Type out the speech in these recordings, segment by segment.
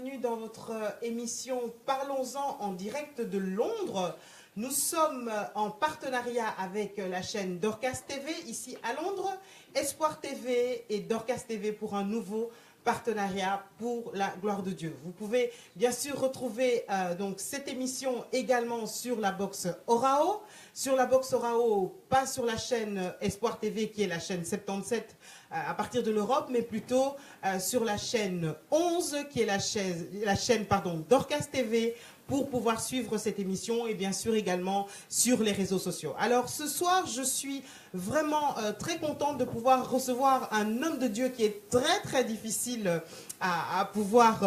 bienvenue dans votre émission Parlons-en en direct de Londres. Nous sommes en partenariat avec la chaîne Dorcas TV ici à Londres, Espoir TV et Dorcas TV pour un nouveau partenariat pour la gloire de Dieu. Vous pouvez bien sûr retrouver donc cette émission également sur la box Orao. Sur la box Orao, pas sur la chaîne Espoir TV qui est la chaîne 77 à partir de l'Europe, mais plutôt sur la chaîne 11 qui est la chaîne Dorcas TV pour pouvoir suivre cette émission et bien sûr également sur les réseaux sociaux. Alors ce soir, je suis vraiment très contente de pouvoir recevoir un homme de Dieu qui est très difficile à pouvoir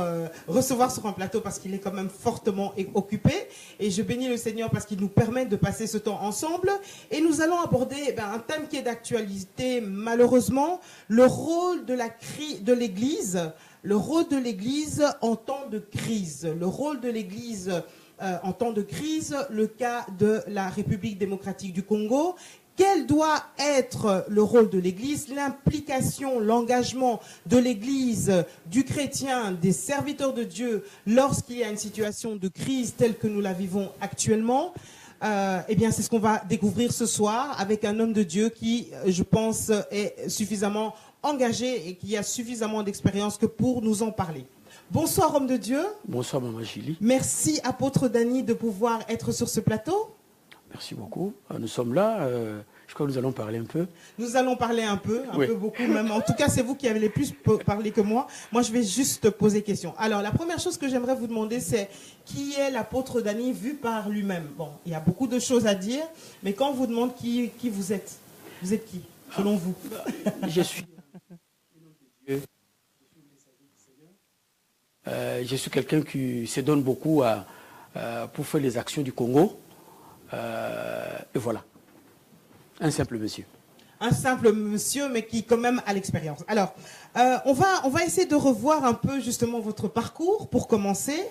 recevoir sur un plateau parce qu'il est quand même fortement occupé. Et je bénis le Seigneur parce qu'il nous permet de passer ce temps ensemble. Et nous allons aborder un thème qui est d'actualité malheureusement, le rôle de l'Église. Le rôle de l'Église en temps de crise. Le rôle de l'Église en temps de crise, le cas de la République démocratique du Congo. Quel doit être le rôle de l'Église, l'implication, l'engagement de l'Église, du chrétien, des serviteurs de Dieu lorsqu'il y a une situation de crise telle que nous la vivons actuellement? Eh bien, c'est ce qu'on va découvrir ce soir avec un homme de Dieu qui, je pense, est suffisamment engagé et qui a suffisamment d'expérience que pour nous en parler. Bonsoir, homme de Dieu. Bonsoir, Maman Julie. Merci, apôtre Dany, de pouvoir être sur ce plateau. Merci beaucoup. Nous sommes là. Je crois que nous allons parler un peu. Nous allons parler un peu beaucoup même. En tout cas, c'est vous qui avez le plus parlé que moi. Moi, je vais juste poser question. Alors, la première chose que j'aimerais vous demander, c'est qui est l'apôtre Dany vu par lui-même? Bon, il y a beaucoup de choses à dire, mais quand on vous demande qui vous êtes qui, selon vous? Je suis je suis quelqu'un qui se donne beaucoup pour faire les actions du Congo. Et voilà. Un simple monsieur. Un simple monsieur, mais qui quand même a l'expérience. Alors, on va essayer de revoir un peu justement votre parcours pour commencer.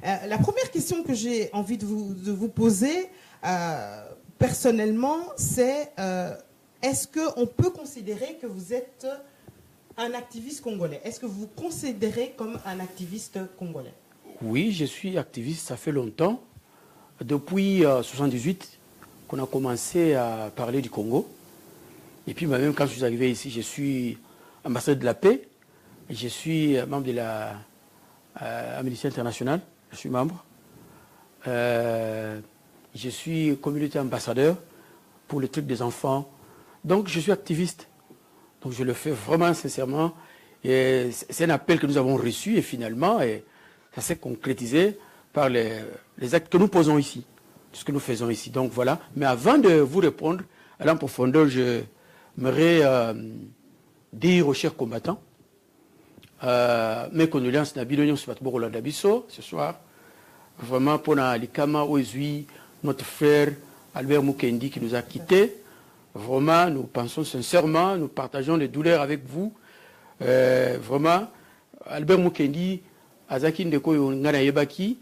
La première question que j'ai envie de vous poser personnellement, c'est est-ce qu'on peut considérer que vous êtes un activiste congolais? Est-ce que vous vous considérez comme un activiste congolais? Oui, je suis activiste, ça fait longtemps. Depuis 1978 qu'on a commencé à parler du Congo. Et puis même quand je suis arrivé ici, je suis ambassadeur de la paix. Je suis membre de la Amnesty International. Je suis membre. Je suis communauté ambassadeur pour le truc des enfants. Donc je suis activiste. Donc je le fais vraiment sincèrement. Et c'est un appel que nous avons reçu et finalement, ça s'est concrétisé par les actes que nous posons ici, tout ce que nous faisons ici. Donc voilà. Mais avant de vous répondre, à en profondeur, je m'aimerais dire aux chers combattants, mes condoléances Nabilonion Sbatboro Dabiso ce soir. Vraiment pour Alikama Oezui, notre frère Albert Mukendi qui nous a quittés. Vraiment, nous pensons sincèrement, nous partageons les douleurs avec vous. Vraiment, Albert Mukendi, Azaki Ndeko Ngana Yebaki,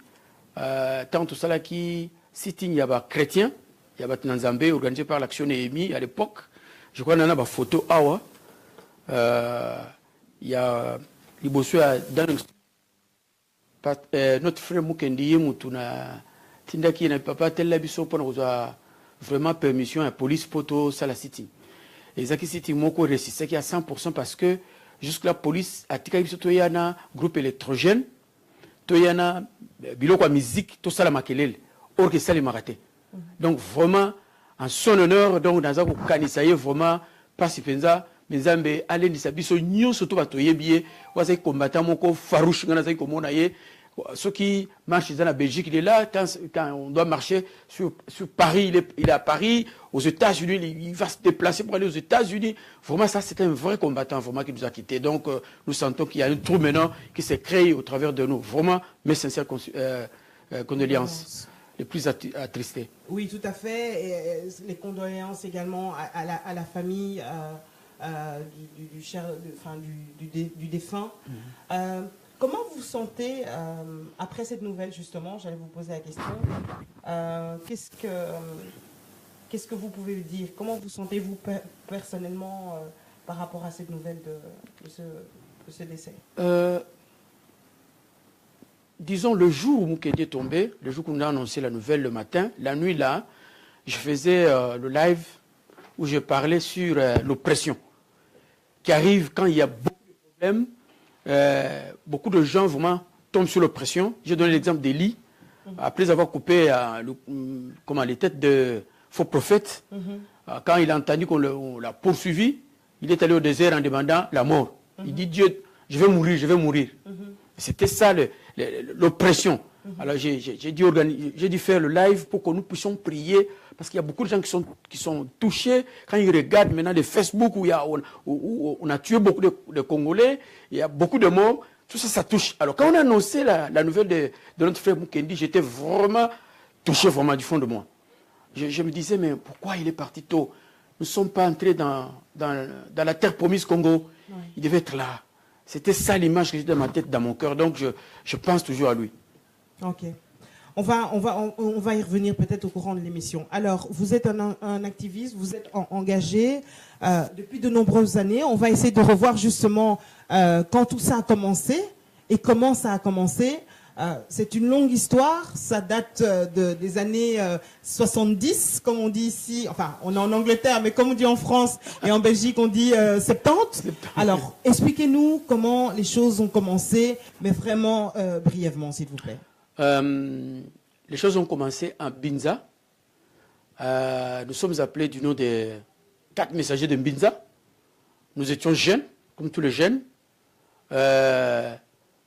tant tout ça qui sitting yaba chrétien, yaba Tanzambé organisé par l'Action EMI à l'époque. Je crois qu'il y a une photo awa. Il y a notre frère Mukendi Mutuna Tindaki n'a pas tel l'abisso pour nous vraiment permission à la police pour ça la sitting. Et Zaki City Moko réussit qui à 100% parce que jusque la police a tika biso toyana groupe électrogène toyana biloko musique tout ça la makelele or que ça les maraté. Donc vraiment en son honneur donc dans un kanisa vraiment pas si penza mezambe aller ni sabiso nyonso to batoyebié wazaki combattant moko farouche ngana zaki komona ye. Ceux qui marchent dans la Belgique, il est là. Quand on doit marcher sur Paris, il est à Paris. Aux États-Unis, il va se déplacer pour aller aux États-Unis. Vraiment, ça, c'est un vrai combattant vraiment qui nous a quittés. Donc, nous sentons qu'il y a un trou maintenant qui s'est créé au travers de nous. Vraiment, mes sincères condoléances, les plus attristées. Oui, tout à fait. Et les condoléances également à la famille du défunt. Comment vous sentez après cette nouvelle, justement? J'allais vous poser la question. Qu'est-ce que vous pouvez dire? Comment vous sentez-vous personnellement par rapport à cette nouvelle de ce décès? disons, le jour où Mukendi est tombé, le jour où on a annoncé la nouvelle le matin, la nuit là, je faisais le live où je parlais sur l'oppression qui arrive quand il y a beaucoup de problèmes. Beaucoup de gens vraiment tombent sous l'oppression. J'ai donné l'exemple d'Élie, après avoir coupé les têtes de faux prophètes. Quand il a entendu qu'on l'a poursuivi, il est allé au désert en demandant la mort. Il dit, Dieu, je vais mourir, je vais mourir. C'était ça l'oppression. Alors j'ai dû faire le live pour que nous puissions prier, parce qu'il y a beaucoup de gens qui sont touchés quand ils regardent maintenant les Facebook où on a tué beaucoup de Congolais, il y a beaucoup de morts, tout ça, ça touche. Alors quand on a annoncé la nouvelle de notre frère Mukendi, j'étais vraiment touché vraiment du fond de moi. Je me disais, mais pourquoi il est parti tôt? Nous ne sommes pas entrés dans la terre promise Congo. Oui. Il devait être là. C'était ça l'image que j'ai dans ma tête, dans mon cœur. Donc je pense toujours à lui. Ok. On va y revenir peut-être au courant de l'émission. Alors, vous êtes un activiste, vous êtes engagé depuis de nombreuses années. On va essayer de revoir justement quand tout ça a commencé et comment ça a commencé. C'est une longue histoire, ça date des années 70, comme on dit ici, enfin on est en Angleterre, mais comme on dit en France et en Belgique, on dit 70. Alors, expliquez-nous comment les choses ont commencé, mais vraiment brièvement, s'il vous plaît. Les choses ont commencé en Binza. Nous sommes appelés du nom des 4 messagers de Binza. Nous étions jeunes, comme tous les jeunes.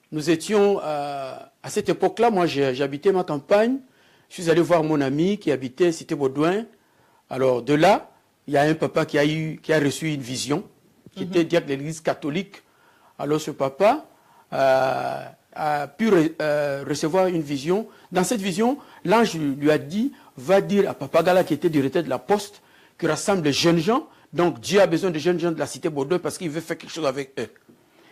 Nous étions, à cette époque-là, moi j'habitais ma campagne, je suis allé voir mon ami qui habitait Cité Baudouin. Alors de là, il y a un papa qui a reçu une vision, qui était diacre de l'église catholique. Alors ce papa a pu recevoir une vision. Dans cette vision, l'ange lui a dit, va dire à Papa Gala qui était directeur de la poste, qui rassemble les jeunes gens. Donc Dieu a besoin de jeunes gens de la Cité Baudouin parce qu'il veut faire quelque chose avec eux.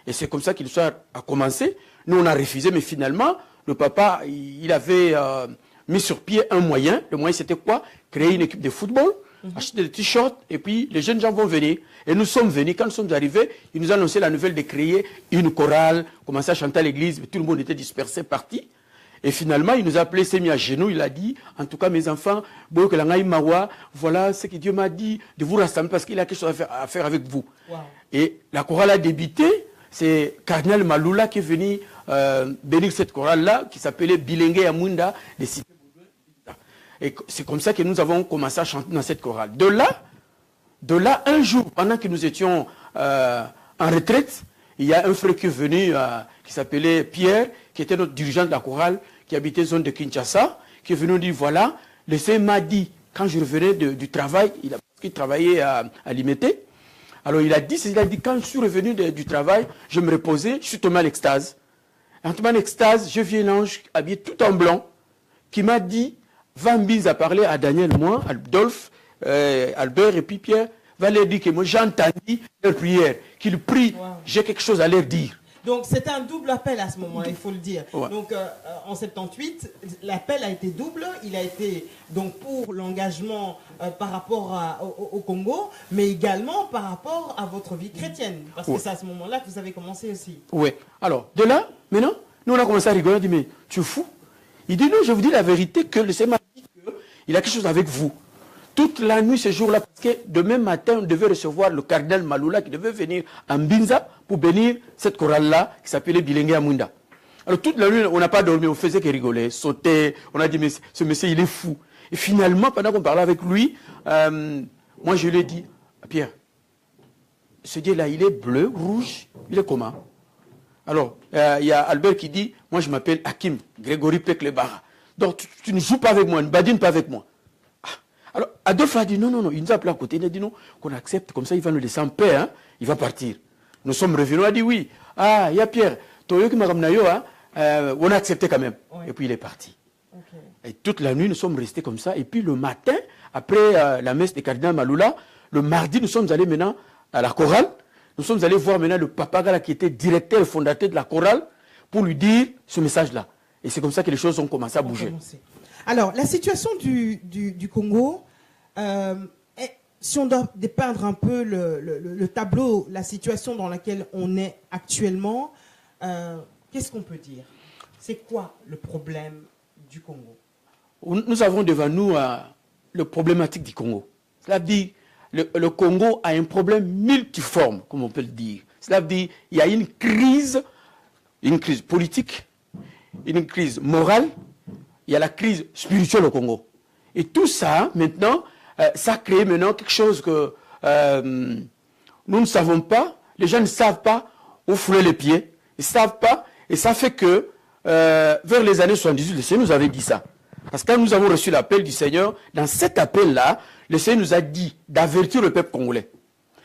Et c'est comme ça que l'histoire a commencé. Nous, on a refusé, mais finalement, le papa, il avait mis sur pied un moyen. Le moyen, c'était quoi? Créer une équipe de football, acheter des t-shirts, et puis les jeunes gens vont venir. Et nous sommes venus. Quand nous sommes arrivés, il nous a annoncé la nouvelle de créer une chorale, commencer à chanter à l'église. Tout le monde était dispersé, parti. Et finalement, il nous a appelés, s'est mis à genoux. Il a dit, en tout cas, mes enfants, voilà ce que Dieu m'a dit, de vous rassembler parce qu'il a quelque chose à faire avec vous. Wow. Et la chorale a débuté. C'est Cardinal Malula qui est venu bénir cette chorale-là, qui s'appelait Bilengue Amunda des Cités Baudouin. Et c'est comme ça que nous avons commencé à chanter dans cette chorale. De là, un jour, pendant que nous étions en retraite, il y a un frère qui est venu, qui s'appelait Pierre, qui était notre dirigeant de la chorale, qui habitait zone de Kinshasa, qui est venu nous dire, voilà, le Seigneur m'a dit, quand je revenais du travail, il travaillait à Limité. Alors il a dit, quand je suis revenu du travail, je me reposais, je suis tombé à l'extase. En tombant à l'extase, je vis l'ange habillé tout en blanc, qui m'a dit, va Mbinza à parler à Daniel, moi, Adolphe, Albert et puis Pierre, va leur dire que moi j'ai entendu leur prière, qu'ils prient, wow. J'ai quelque chose à leur dire. Donc c'était un double appel à ce moment-là, il faut le dire. Ouais. Donc en 78, l'appel a été double. Il a été donc pour l'engagement par rapport au Congo, mais également par rapport à votre vie chrétienne. Parce que c'est à ce moment-là que vous avez commencé aussi. Oui. Alors de là, maintenant, nous on a commencé à rigoler. On dit, mais tu es fou? Il dit, non, je vous dis la vérité que le Seigneur m'a dit qu'il a quelque chose avec vous. Toute la nuit, ce jour-là, parce que demain matin, on devait recevoir le cardinal Malula qui devait venir à Mbinza pour bénir cette chorale-là qui s'appelait Bilengue Amunda. Alors toute la nuit, on n'a pas dormi, on faisait que rigoler, sauter. On a dit, mais ce monsieur, il est fou. Et finalement, pendant qu'on parlait avec lui, moi je lui ai dit, Pierre, ce Dieu-là, il est bleu, rouge, il est comment? Alors, il y a Albert qui dit, moi je m'appelle Hakim, Grégory Peklebara. Donc tu ne joues pas avec moi, ne badine pas avec moi. Alors, Adolphe a dit non, il nous a appelé à côté, il a dit non, qu'on accepte, comme ça il va nous laisser en paix, hein, il va partir. Nous sommes revenus, on a dit oui, il y a Pierre, Toyo qui m'a ramené, on a accepté quand même. Oui. Et puis il est parti. Okay. Et toute la nuit, nous sommes restés comme ça, et puis le matin, après la messe des cardinal Malula, le mardi, nous sommes allés maintenant à la chorale, nous sommes allés voir maintenant le Papa Gala qui était directeur et fondateur de la chorale, pour lui dire ce message-là. Et c'est comme ça que les choses ont commencé à bouger. Alors, la situation du Congo, si on doit dépeindre un peu le tableau, la situation dans laquelle on est actuellement, qu'est-ce qu'on peut dire? C'est quoi le problème du Congo? Nous avons devant nous le problématique du Congo. Cela veut dire le Congo a un problème multiforme, comme on peut le dire. Cela veut dire qu'il y a une crise politique, une crise morale, il y a la crise spirituelle au Congo. Et tout ça, maintenant, ça crée maintenant quelque chose que nous ne savons pas, les gens ne savent pas où fouler les pieds, ils ne savent pas, et ça fait que vers les années 78, le Seigneur nous avait dit ça. Parce que quand nous avons reçu l'appel du Seigneur, dans cet appel-là, le Seigneur nous a dit d'avertir le peuple congolais.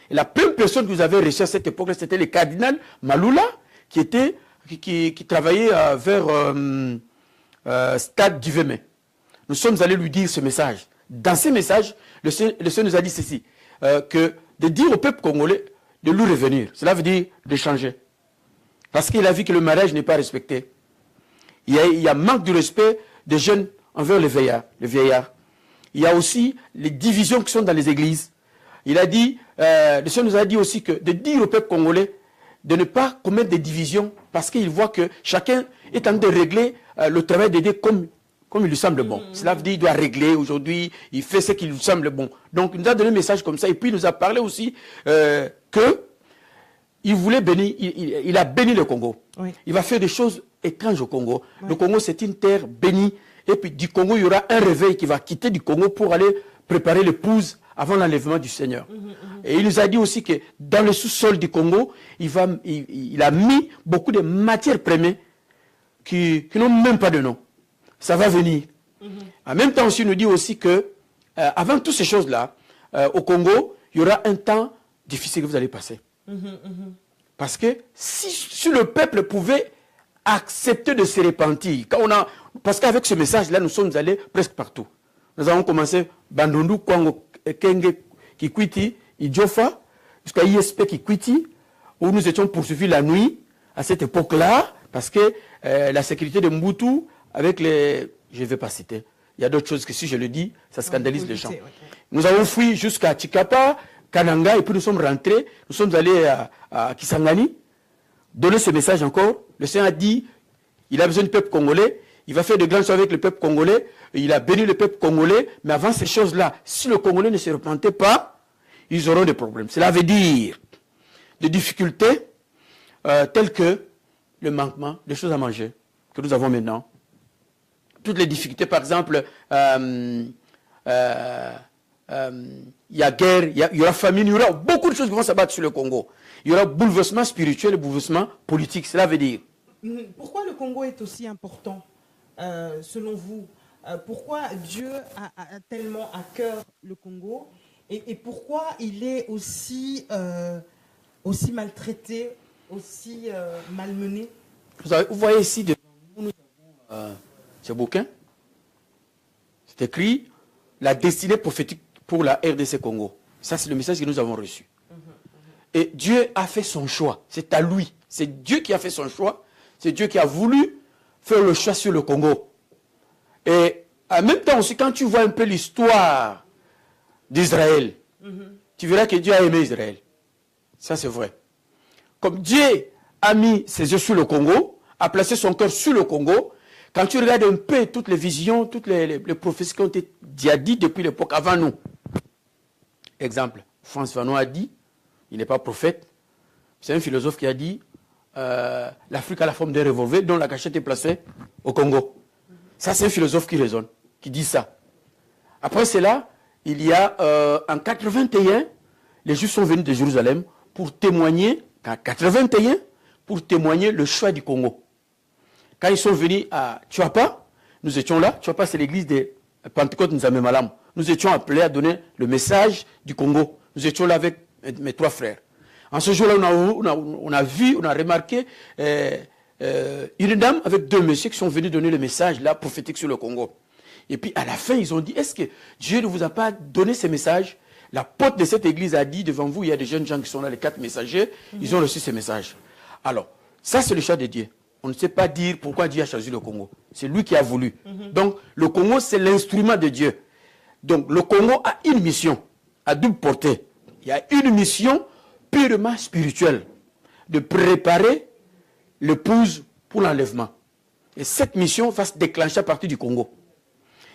Et la première personne que vous avez reçue à cette époque-là, c'était le cardinal Malula, qui travaillait vers Stade du Vémé. Nous sommes allés lui dire ce message. Dans ce message, le Seigneur nous a dit ceci, que de dire au peuple congolais de lui revenir. Cela veut dire de changer. Parce qu'il a vu que le mariage n'est pas respecté. Il y a manque de respect des jeunes envers les vieillards. Il y a aussi les divisions qui sont dans les églises. Il a dit, le Seigneur nous a dit aussi que de dire au peuple congolais de ne pas commettre des divisions parce qu'il voit que chacun est en train de régler le travail de Dieu comme il lui semble bon. Cela veut dire qu'il doit régler aujourd'hui, il fait ce qui lui semble bon. Donc il nous a donné un message comme ça et puis il nous a parlé aussi que il voulait bénir, il a béni le Congo. Oui. Il va faire des choses étranges au Congo. Oui. Le Congo, c'est une terre bénie. Et puis du Congo, il y aura un réveil qui va quitter du Congo pour aller préparer l'épouse avant l'enlèvement du Seigneur. Et il nous a dit aussi que dans le sous-sol du Congo, il a mis beaucoup de matières premières qui n'ont même pas de nom. Ça va venir. En même temps, aussi, il nous dit aussi que avant toutes ces choses-là, au Congo, il y aura un temps difficile que vous allez passer. Parce que si le peuple pouvait accepter de se repentir, parce qu'avec ce message-là, nous sommes allés presque partout. Nous avons commencé Bandundu, Kwango, Kenge, Kikwiti, Idjofa, jusqu'à ISP Kikwiti, où nous étions poursuivis la nuit, à cette époque-là, parce que la sécurité de Mbutu, avec les... Je ne vais pas citer. Il y a d'autres choses que si je le dis, ça scandalise les gens. Nous avons fui jusqu'à Chikapa, Kananga, et puis nous sommes rentrés, nous sommes allés à Kisangani, donner ce message encore. Le Seigneur a dit, il a besoin du peuple congolais, il va faire de grandes choses avec le peuple congolais, il a béni le peuple congolais, mais avant ces choses-là, si le Congolais ne se repentait pas, ils auront des problèmes. Cela veut dire des difficultés telles que le manquement des choses à manger que nous avons maintenant. Toutes les difficultés, par exemple, il y a guerre, il y aura famine, il y aura beaucoup de choses qui vont s'abattre sur le Congo. Il y aura bouleversement spirituel et bouleversement politique. Cela veut dire. Pourquoi le Congo est aussi important, selon vous? Pourquoi Dieu a tellement à cœur le Congo et pourquoi il est aussi maltraité, aussi malmené? Vous voyez ici, devant nous avons ce bouquin. C'est écrit la destinée prophétique pour la RDC Congo. Ça, c'est le message que nous avons reçu. Et Dieu a fait son choix. C'est à lui. C'est Dieu qui a fait son choix. C'est Dieu qui a voulu faire le choix sur le Congo. Et en même temps aussi, quand tu vois un peu l'histoire d'Israël, tu verras que Dieu a aimé Israël. Ça, c'est vrai. Comme Dieu a mis ses yeux sur le Congo, a placé son cœur sur le Congo, quand tu regardes un peu toutes les visions, toutes les prophéties qui ont été dites depuis l'époque avant nous. Exemple, Frantz Fanon a dit, il n'est pas prophète, c'est un philosophe qui a dit l'Afrique a la forme d'un revolver dont la cachette est placée au Congo. Ça, c'est un philosophe qui raisonne, qui dit ça. Après cela, il y a en 81, les Juifs sont venus de Jérusalem pour témoigner, en 81, pour témoigner le choix du Congo. Quand ils sont venus à Tchouapa, nous étions là. Tchouapa, c'est l'église des Pentecôtes Nzamemalam. Nous étions appelés à donner le message du Congo. Nous étions là avec mes trois frères. En ce jour-là, on a remarqué une dame avec deux messieurs qui sont venus donner le message là, prophétique sur le Congo. Et puis à la fin, ils ont dit, est-ce que Dieu ne vous a pas donné ces messages? La porte de cette église a dit, devant vous, il y a des jeunes gens qui sont là, les 4 messagers, ils ont reçu ces messages. Alors, ça c'est le choix de Dieu. On ne sait pas dire pourquoi Dieu a choisi le Congo. C'est lui qui a voulu. Donc, le Congo, c'est l'instrument de Dieu. Donc, le Congo a une mission à double portée. Il y a une mission purement spirituelle de préparer l'épouse pour l'enlèvement. Et cette mission va se déclencher à partir du Congo.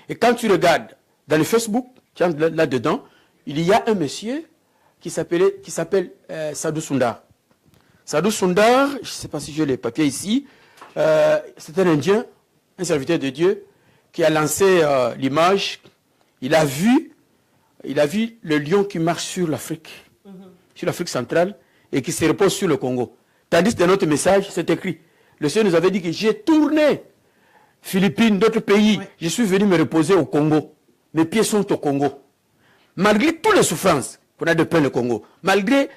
Et quand tu regardes dans le Facebook, là-dedans, il y a un monsieur qui s'appelle Sadou Sundar. Sadou Sundar, je ne sais pas si j'ai les papiers ici, c'est un Indien, un serviteur de Dieu, qui a lancé l'image. Il a vu le lion qui marche sur l'Afrique, sur l'Afrique centrale, et qui se repose sur le Congo. Tandis que dans notre message, c'est écrit. Le Seigneur nous avait dit que j'ai tourné Philippines, d'autres pays. Oui. Je suis venu me reposer au Congo. Mes pieds sont au Congo. Malgré toutes les souffrances qu'on a de peine au Congo, malgré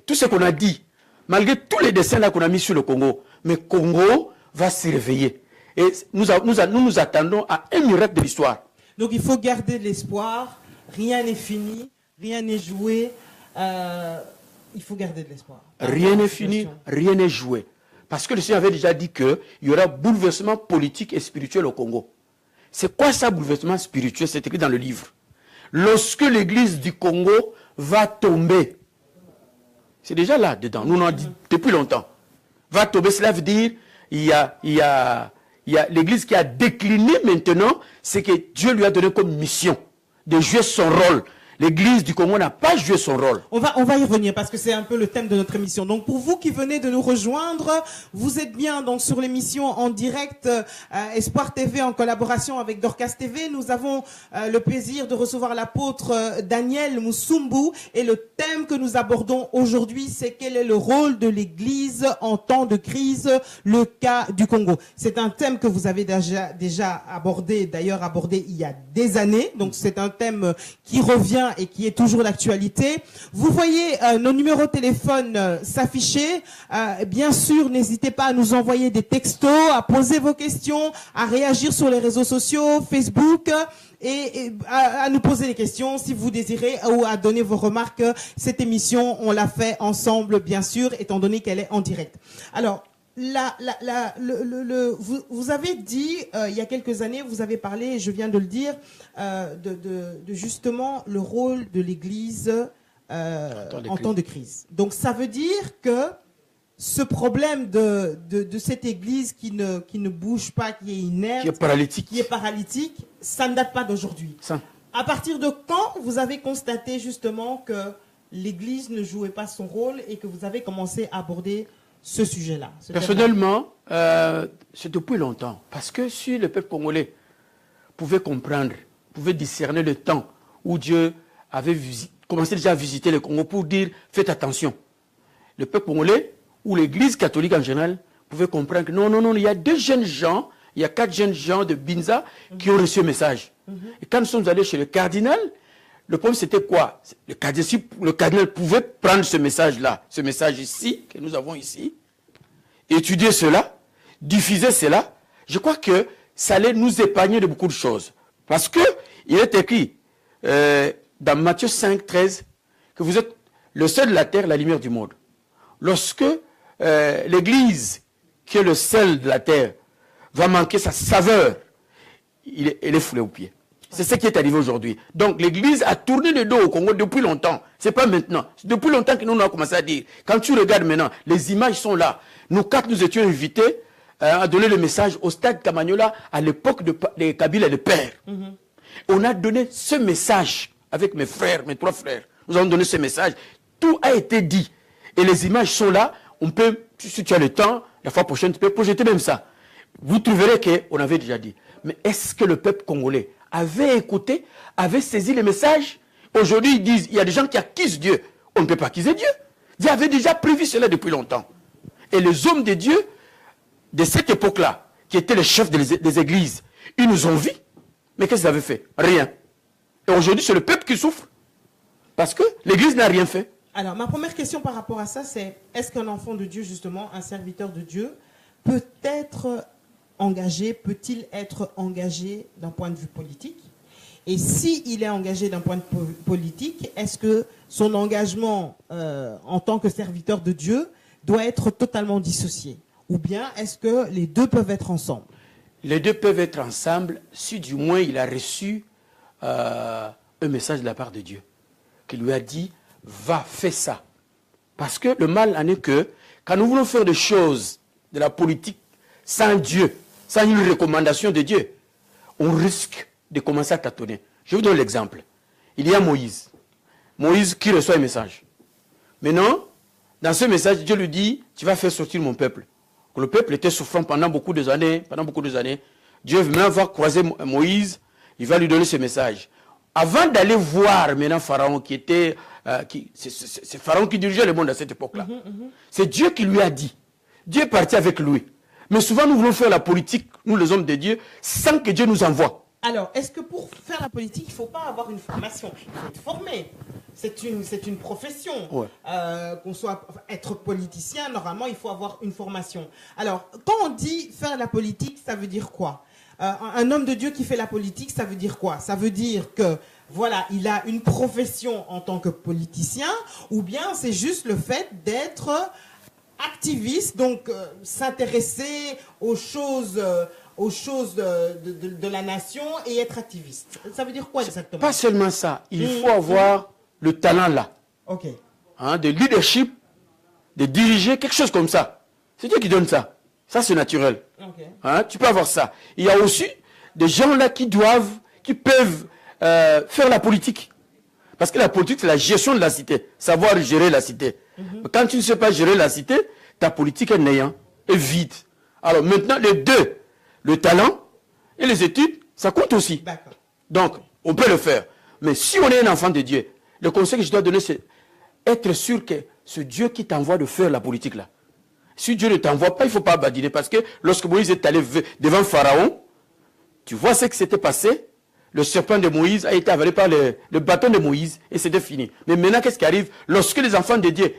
tout ce qu'on a dit, malgré tous les dessins là qu'on a mis sur le Congo, mais Congo va se réveiller. Et nous attendons à un miracle de l'histoire. Donc il faut garder l'espoir. Rien n'est fini, rien n'est joué. Il faut garder de l'espoir. Rien n'est fini, rien n'est joué. Parce que le Seigneur avait déjà dit qu'il y aura bouleversement politique et spirituel au Congo. C'est quoi ça, bouleversement spirituel? C'est écrit dans le livre. Lorsque l'église du Congo va tomber, c'est déjà là dedans, nous l'avons dit depuis longtemps. Va tomber, cela veut dire il y a l'église qui a décliné maintenant, c'est que Dieu lui a donné comme mission de jouer son rôle. L'église du Congo n'a pas joué son rôle. On va y revenir parce que c'est un peu le thème de notre émission. Donc pour vous qui venez de nous rejoindre, vous êtes bien donc sur l'émission en direct Espoir TV en collaboration avec Dorcas TV. Nous avons le plaisir de recevoir l'apôtre Daniel Musumbu et le thème que nous abordons aujourd'hui, c'est quel est le rôle de l'église en temps de crise, le cas du Congo. C'est un thème que vous avez déjà abordé, d'ailleurs abordé il y a des années. Donc c'est un thème qui revient et qui est toujours d'actualité. Vous voyez nos numéros de téléphone s'afficher. Bien sûr, n'hésitez pas à nous envoyer des textos, à poser vos questions, à réagir sur les réseaux sociaux, Facebook, et à nous poser des questions si vous désirez ou à donner vos remarques. Cette émission, on l'a fait ensemble, bien sûr, étant donné qu'elle est en direct. Alors, vous avez dit, il y a quelques années, vous avez parlé, je viens de le dire, de justement le rôle de l'Église en temps de crise. Donc ça veut dire que ce problème de cette Église qui ne bouge pas, qui est inerte, qui est paralytique, ça ne date pas d'aujourd'hui. À partir de quand vous avez constaté justement que l'Église ne jouait pas son rôle et que vous avez commencé à aborder ce sujet-là? Personnellement, c'est depuis longtemps. Parce que si le peuple congolais pouvait comprendre, pouvait discerner le temps où Dieu avait commencé déjà à visiter le Congo pour dire « faites attention ». Le peuple congolais, ou l'Église catholique en général, pouvait comprendre que non, il y a 2 jeunes gens, il y a 4 jeunes gens de Binza qui ont reçu un message. Et quand nous sommes allés chez le cardinal, le problème c'était quoi? Le cardinal pouvait prendre ce message-là, ce message ici, que nous avons ici, étudier cela, diffuser cela. Je crois que ça allait nous épargner de beaucoup de choses. Parce que il est écrit dans Matthieu 5, 13, que vous êtes le sel de la terre, la lumière du monde. Lorsque l'Église, qui est le sel de la terre, va manquer sa saveur, elle est foulée aux pieds. C'est ce qui est arrivé aujourd'hui. Donc l'Église a tourné le dos au Congo depuis longtemps. C'est pas maintenant. C'est depuis longtemps que nous avons commencé à dire. Quand tu regardes maintenant, les images sont là. Nous 4, nous étions invités à donner le message au stade Camagnola à l'époque de Kabila et de Père. On a donné ce message avec mes frères, mes 3 frères. Nous avons donné ce message. Tout a été dit. Et les images sont là. On peut, si tu as le temps, la fois prochaine, tu peux projeter même ça. Vous trouverez qu'on avait déjà dit. Mais est-ce que le peuple congolais avait écouté, avait saisi les messages? Aujourd'hui, ils disent, il y a des gens qui accusent Dieu. On ne peut pas accuser Dieu. Dieu avait déjà prévu cela depuis longtemps. Et les hommes de Dieu, de cette époque-là, qui étaient les chefs des églises, ils nous ont vus. Mais qu'est-ce qu'ils avaient fait? Rien. Et aujourd'hui, c'est le peuple qui souffre. Parce que l'église n'a rien fait. Alors, ma première question par rapport à ça, c'est, est-ce qu'un enfant de Dieu, justement, un serviteur de Dieu, peut-il être engagé d'un point de vue politique? Et s'il est engagé d'un point de vue politique, est-ce que son engagement en tant que serviteur de Dieu doit être totalement dissocié? Ou bien est-ce que les deux peuvent être ensemble? Les deux peuvent être ensemble si du moins il a reçu un message de la part de Dieu qui lui a dit « va, fais ça ». Parce que le mal en est que quand nous voulons faire des choses de la politique sans Dieu, sans une recommandation de Dieu, on risque de commencer à tâtonner. Je vous donne l'exemple. Il y a Moïse. Moïse qui reçoit un message. Maintenant, dans ce message, Dieu lui dit, tu vas faire sortir mon peuple. Le peuple était souffrant pendant beaucoup d'années. Dieu maintenant va croiser Moïse, il va lui donner ce message. Avant d'aller voir maintenant Pharaon qui était... c'est Pharaon qui dirigeait le monde à cette époque-là. C'est Dieu qui lui a dit. Dieu est parti avec lui. Mais souvent, nous voulons faire la politique, nous les hommes de Dieu, sans que Dieu nous envoie. Alors, est-ce que pour faire la politique, il ne faut pas avoir une formation? Il faut être formé. C'est une profession. Ouais. Être politicien, normalement, il faut avoir une formation. Alors, quand on dit faire la politique, ça veut dire quoi? Un homme de Dieu qui fait la politique, ça veut dire quoi? Ça veut dire que, voilà, il a une profession en tant que politicien, ou bien c'est juste le fait d'être activiste, donc s'intéresser aux choses de la nation et être activiste. Ça veut dire quoi exactement? Pas seulement ça, il faut avoir le talent là. Ok. Hein, de leadership, de diriger, quelque chose comme ça. C'est Dieu qui donne ça. Ça, c'est naturel. Okay. Hein, tu peux avoir ça. Il y a aussi des gens là qui peuvent faire la politique. Parce que la politique, c'est la gestion de la cité. Savoir gérer la cité. Quand tu ne sais pas gérer la cité, ta politique est néant, est vide. Alors maintenant, les deux, le talent et les études, ça compte aussi. Donc, on peut le faire. Mais si on est un enfant de Dieu, le conseil que je dois donner, c'est être sûr que c'est Dieu qui t'envoie de faire la politique là. Si Dieu ne t'envoie pas, il ne faut pas badiner. Parce que lorsque Moïse est allé devant Pharaon, tu vois ce qui s'était passé. Le serpent de Moïse a été avalé par le bâton de Moïse et c'était fini. Mais maintenant, qu'est-ce qui arrive? Lorsque les enfants de Dieu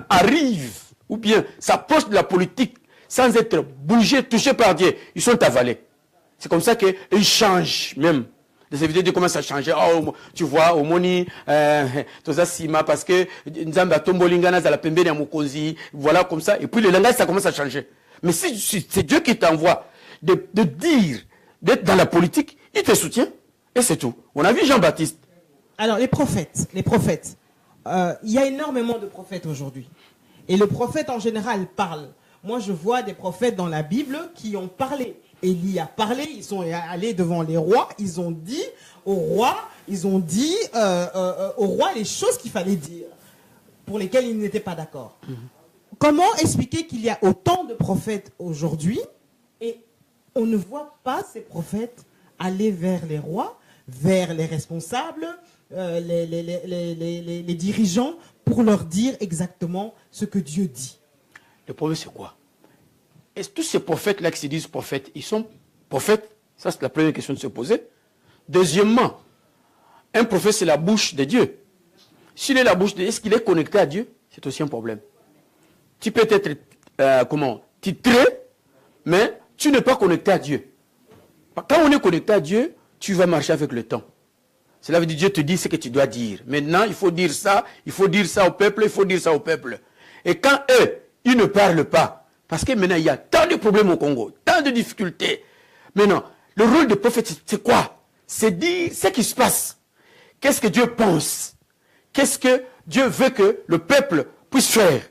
arrivent, ou bien s'approchent de la politique sans être bougés, touchés par Dieu, ils sont avalés. C'est comme ça qu'ils changent même. Les invités de Dieu commencent à changer. Oh, tu vois, au moni, tout ça, sima, parce que Nzamba tombolingana za la pembe na mokonzi, voilà comme ça. Et puis le langage, ça commence à changer. Mais si c'est Dieu qui t'envoie de dire, d'être dans la politique, il te soutient. Et c'est tout. On a vu Jean-Baptiste. Alors, les prophètes. Il y a énormément de prophètes aujourd'hui. Et le prophète, en général, parle. Moi, je vois des prophètes dans la Bible qui ont parlé. Élie a parlé, ils sont allés devant les rois, ils ont dit au roi les choses qu'il fallait dire, pour lesquelles ils n'étaient pas d'accord. Comment expliquer qu'il y a autant de prophètes aujourd'hui et on ne voit pas ces prophètes aller vers les rois, vers les responsables, les dirigeants, pour leur dire exactement ce que Dieu dit? Le problème, c'est quoi? Est-ce que tous ces prophètes-là qui se disent prophètes, ils sont prophètes? Ça, c'est la première question de se poser. Deuxièmement, un prophète, c'est la bouche de Dieu. S'il est la bouche de Dieu, est-ce qu'il est connecté à Dieu? C'est aussi un problème. Tu peux être, titré, mais tu n'es pas connecté à Dieu. Quand on est connecté à Dieu, tu vas marcher avec le temps. Cela veut dire que Dieu te dit ce que tu dois dire. Maintenant, il faut dire ça au peuple, il faut dire ça au peuple. Et quand eux, ils ne parlent pas, parce que maintenant, il y a tant de problèmes au Congo, tant de difficultés. Maintenant, le rôle de prophète, c'est quoi? C'est dire ce qui se passe. Qu'est-ce que Dieu pense? Qu'est-ce que Dieu veut que le peuple puisse faire?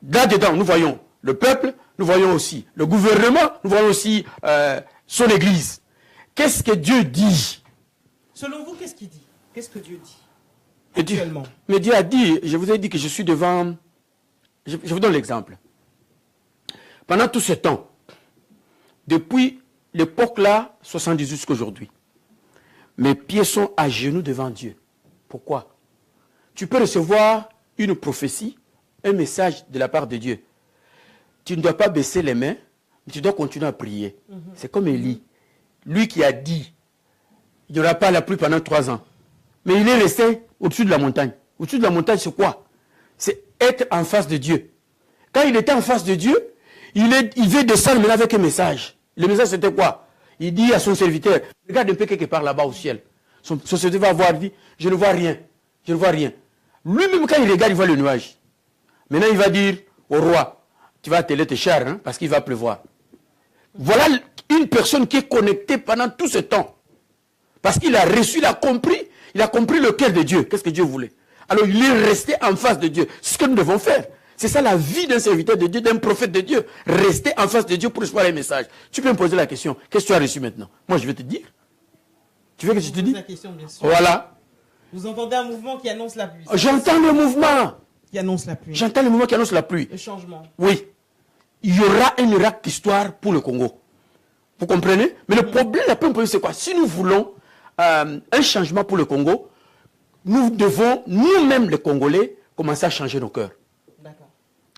Là-dedans, nous voyons le peuple, nous voyons aussi le gouvernement, nous voyons aussi son église. Qu'est-ce que Dieu dit? Selon vous, qu'est-ce qu'il dit? Qu'est-ce que Dieu dit? Actuellement. Mais Dieu a dit, je vous ai dit que je suis devant... Je vous donne l'exemple. Pendant tout ce temps, depuis l'époque là, 78 jusqu'à aujourd'hui, mes pieds sont à genoux devant Dieu. Pourquoi? Tu peux recevoir une prophétie, un message de la part de Dieu. Tu ne dois pas baisser les mains, mais tu dois continuer à prier. C'est comme Élie. Lui qui a dit, il n'y aura pas la pluie pendant 3 ans. Mais il est resté au-dessus de la montagne. Au-dessus de la montagne, c'est quoi? C'est être en face de Dieu. Quand il était en face de Dieu, il veut descendre maintenant avec un message. Le message, c'était quoi? Il dit à son serviteur, regarde un peu quelque part là-bas au ciel. Son serviteur va voir, il dit, je ne vois rien. Je ne vois rien. Lui-même, quand il regarde, il voit le nuage. Maintenant, il va dire au roi, tu vas atteler tes chars, hein, parce qu'il va pleuvoir. Voilà une personne qui est connectée pendant tout ce temps. Parce qu'il a reçu, il a compris le cœur de Dieu. Qu'est-ce que Dieu voulait? Alors, il est resté en face de Dieu. C'est ce que nous devons faire. C'est ça la vie d'un serviteur de Dieu, d'un prophète de Dieu. Rester en face de Dieu pour recevoir les messages. Tu peux me poser la question, qu'est-ce que tu as reçu maintenant? Moi, je vais te dire. Tu veux que je te dise? La question, bien sûr. Voilà. Vous entendez un mouvement qui annonce la pluie. J'entends le mouvement. Qui annonce la pluie. J'entends le mouvement qui annonce la pluie. Le changement. Oui. Il y aura un miracle d'histoire pour le Congo. Vous comprenez? Mais le problème, la première problème, c'est quoi? Si nous voulons un changement pour le Congo, nous devons, nous-mêmes les Congolais, commencer à changer nos cœurs. D'accord.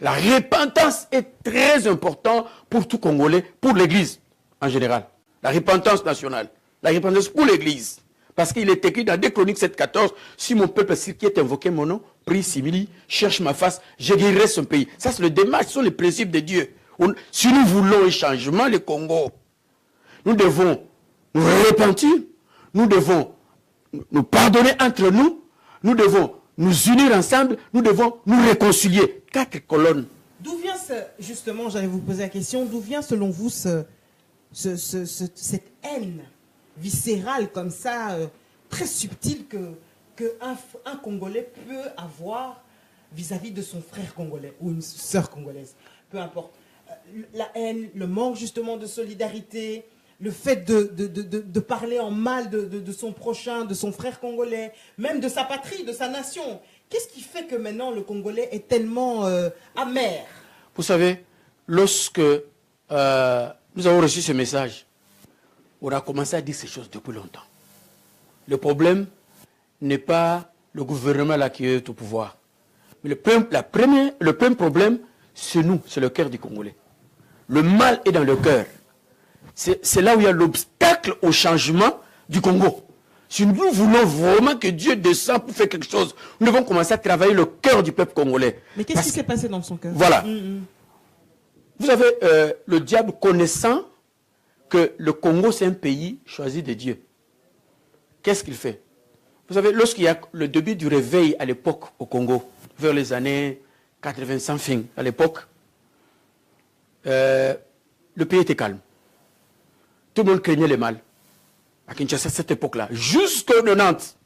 La repentance est très importante pour tout Congolais, pour l'Église en général. La repentance nationale. La repentance pour l'Église. Parce qu'il est écrit dans 2 Chroniques 7,14, si mon peuple qui est invoqué mon nom, prie, s'humilie, cherche ma face, je guérirai son pays. Ça, c'est le démarche, ce sont les principes de Dieu. Si nous voulons un changement, le Congo, nous devons nous repentir, nous devons nous pardonner entre nous, nous devons nous unir ensemble, nous devons nous réconcilier. 4 colonnes. D'où vient justement, j'allais vous poser la question, d'où vient selon vous cette haine viscérale comme ça, très subtile qu'un Congolais peut avoir vis-à-vis de son frère congolais ou une sœur congolaise, peu importe. La haine, le manque justement de solidarité, le fait de parler en mal de son prochain, de son frère congolais, même de sa patrie, de sa nation. Qu'est-ce qui fait que maintenant le Congolais est tellement amer? Vous savez, lorsque nous avons reçu ce message, on a commencé à dire ces choses depuis longtemps. Le problème n'est pas le gouvernement là qui est au pouvoir. Mais le premier problème, c'est nous, c'est le cœur du Congolais. Le mal est dans le cœur. C'est là où il y a l'obstacle au changement du Congo. Si nous voulons vraiment que Dieu descende pour faire quelque chose, nous devons commencer à travailler le cœur du peuple congolais. Mais qu'est-ce qui s'est passé dans son cœur? Voilà. Vous avez le diable connaissant que le Congo, c'est un pays choisi de Dieu. Qu'est-ce qu'il fait? Vous savez, lorsqu'il y a le début du réveil à l'époque au Congo, vers les années 85 fin, à l'époque, le pays était calme. Tout le monde craignait le mal. À Kinshasa, à cette époque-là, jusqu'au 90,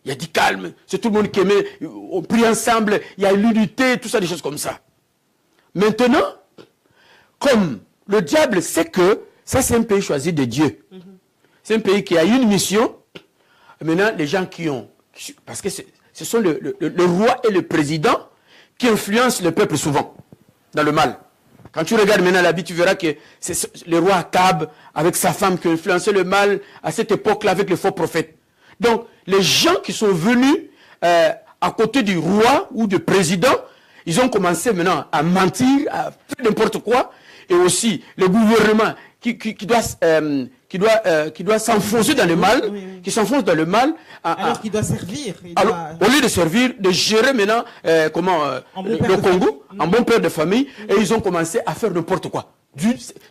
il y a du calme, c'est tout le monde qui aimait, on prie ensemble, il y a l'unité, tout ça, des choses comme ça. Maintenant, comme le diable sait que ça, c'est un pays choisi de Dieu. C'est un pays qui a une mission. Maintenant, les gens qui ont... Parce que ce sont le roi et le président qui influencent le peuple souvent, dans le mal. Quand tu regardes maintenant la vie, tu verras que c'est le roi Akab, avec sa femme, qui a influencé le mal à cette époque-là avec les faux prophètes. Donc, les gens qui sont venus à côté du roi ou du président, ils ont commencé maintenant à mentir, à faire n'importe quoi. Et aussi, le gouvernement qui doit s'enfoncer dans le mal, qui s'enfonce dans le mal. Alors qu'il doit servir. Au lieu de servir, de gérer maintenant le Congo, en bon père de famille, et ils ont commencé à faire n'importe quoi.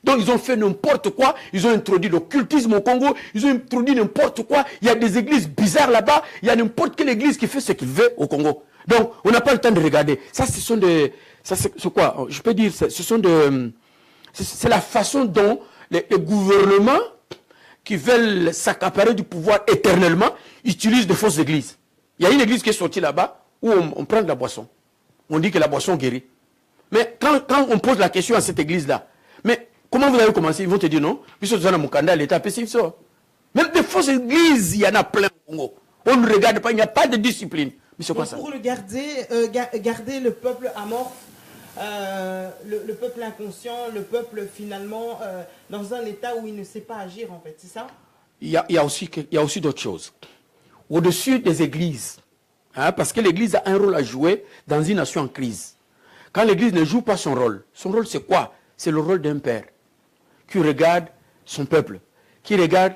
Donc ils ont fait n'importe quoi, ils ont introduit l'occultisme au Congo, ils ont introduit n'importe quoi, il y a des églises bizarres là-bas, il y a n'importe quelle église qui fait ce qu'il veut au Congo. Donc on n'a pas le temps de regarder. Ça, ce sont des... c'est quoi? Je peux dire, ce sont de... C'est la façon dont les gouvernements qui veulent s'accaparer du pouvoir éternellement utilisent de fausses églises. Il y a une église qui est sortie là-bas où on prend de la boisson. On dit que la boisson guérit. Mais quand on pose la question à cette église-là, mais comment vous avez commencé? Ils vont te dire non. Puisque vous avez mon candidat, l'État ça. Même des fausses églises, il y en a plein au Congo. On ne regarde pas, il n'y a pas de discipline. Mais c'est quoi ça? Pour le garder le peuple amorphe, le peuple inconscient, le peuple finalement dans un état où il ne sait pas agir en fait, c'est ça? Il y a aussi d'autres choses. Au-dessus des églises, parce que l'église a un rôle à jouer dans une nation en crise. Quand l'église ne joue pas son rôle c'est quoi? C'est le rôle d'un père qui regarde son peuple, qui regarde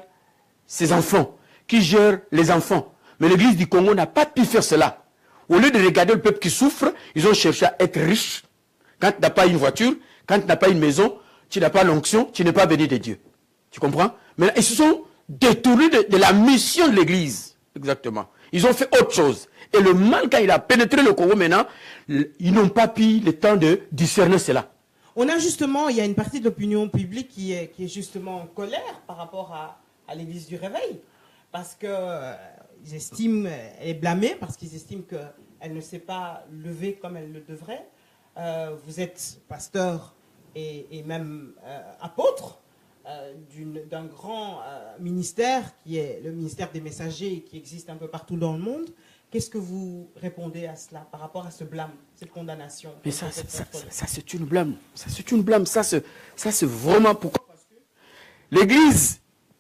ses enfants, qui gère les enfants. Mais l'église du Congo n'a pas pu faire cela. Au lieu de regarder le peuple qui souffre, ils ont cherché à être riches. Quand tu n'as pas une voiture, quand tu n'as pas une maison, tu n'as pas l'onction, tu n'es pas béni de Dieu. Tu comprends? Mais ils se sont détournés de la mission de l'église. Exactement. Ils ont fait autre chose. Et le mal, quand il a pénétré le Congo maintenant, ils n'ont pas pris le temps de discerner cela. On a justement, il y a une partie de l'opinion publique qui est justement en colère par rapport à l'église du Réveil. Parce qu'ils estiment, elle est blâmée, parce qu'ils estiment qu'elle ne s'est pas levée comme elle le devrait. vous êtes pasteur et même apôtre d'un grand ministère qui est le ministère des messagers qui existe un peu partout dans le monde. Qu'est-ce que vous répondez à cela par rapport à ce blâme, cette condamnation? Mais ça c'est une blâme. Ça, c'est une blâme. Ça, c'est vraiment pourquoi? Parce que l'Église